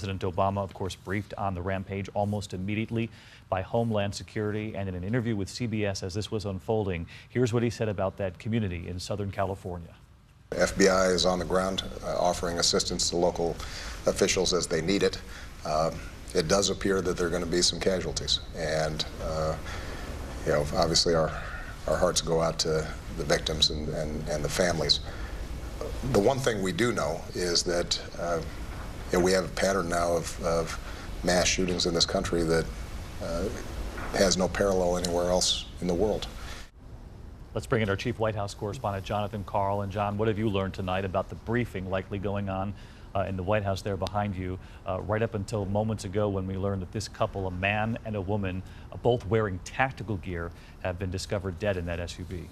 President Obama, of course, briefed on the rampage almost immediately by Homeland Security. And in an interview with CBS as this was unfolding, here's what he said about that community in Southern California. The FBI is on the ground offering assistance to local officials as they need it. It does appear that there are going to be some casualties. And, obviously our hearts go out to the victims and the families. The one thing we do know is that we have a pattern now of mass shootings in this country that has no parallel anywhere else in the world. Let's bring in our chief White House correspondent, Jonathan Karl. And John, what have you learned tonight about the briefing likely going on in the White House there behind you, right up until moments ago when we learned that this couple, a man and a woman, both wearing tactical gear, have been discovered dead in that SUV?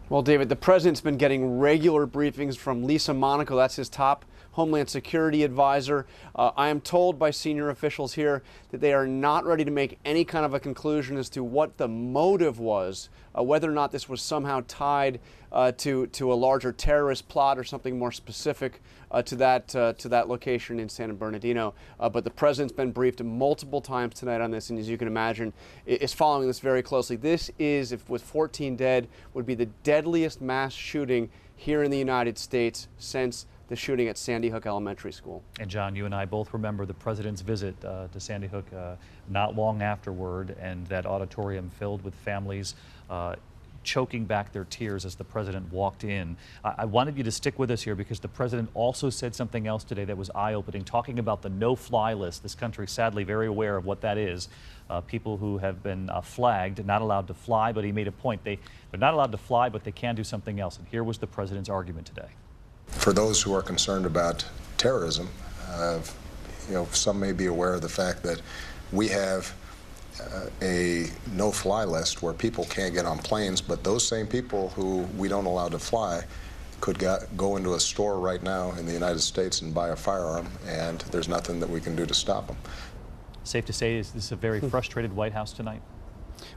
Well, David, the president's been getting regular briefings from Lisa Monaco. That's his top Homeland Security advisor. I am told by senior officials here that they are not ready to make any kind of a conclusion as to what the motive was, whether or not this was somehow tied to a larger terrorist plot or something more specific to that location in San Bernardino. But the president's been briefed multiple times tonight on this, and as you can imagine, is following this very closely. This is, if with 14 dead, would be the deadliest mass shooting here in the United States since the shooting at Sandy Hook Elementary School. And John, you and I both remember the president's visit to Sandy Hook not long afterward, and that auditorium filled with families choking back their tears as the president walked in. I wanted you to stick with us here because the president also said something else today that was eye-opening, talking about the no-fly list. This country is sadly very aware of what that is. People who have been flagged, not allowed to fly, but he made a point. They're not allowed to fly, but they can do something else. And here was the president's argument today. For those who are concerned about terrorism, some may be aware of the fact that we have a no-fly list where people can't get on planes, but those same people who we don't allow to fly could go into a store right now in the United States and buy a firearm, and there's nothing that we can do to stop them. Safe to say, is this a very frustrated White House tonight?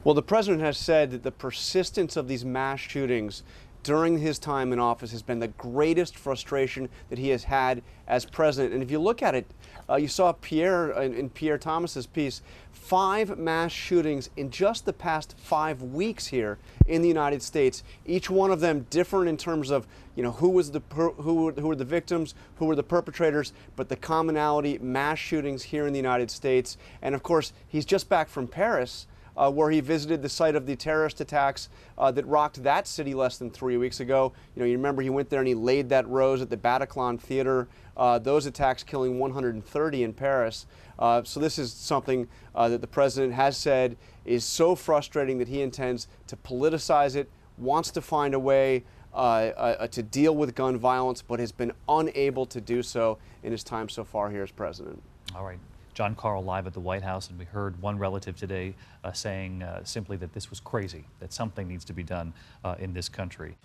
Well, the president has said that the persistence of these mass shootings during his time in office has been the greatest frustration that he has had as president. And if you look at it, you saw in Pierre Thomas's piece, 5 mass shootings in just the past 5 weeks here in the United States. Each one of them different in terms of who were the victims, who were the perpetrators, but the commonality, mass shootings here in the United States. And of course, he's just back from Paris, where he visited the site of the terrorist attacks that rocked that city less than 3 weeks ago. You remember he went there and he laid that rose at the Bataclan Theater. Those attacks killing 130 in Paris. So this is something that the president has said is so frustrating that he intends to politicize it, wants to find a way to deal with gun violence, but has been unable to do so in his time so far here as president. All right. John Karl live at the White House, and we heard one relative today saying simply that this was crazy, that something needs to be done in this country.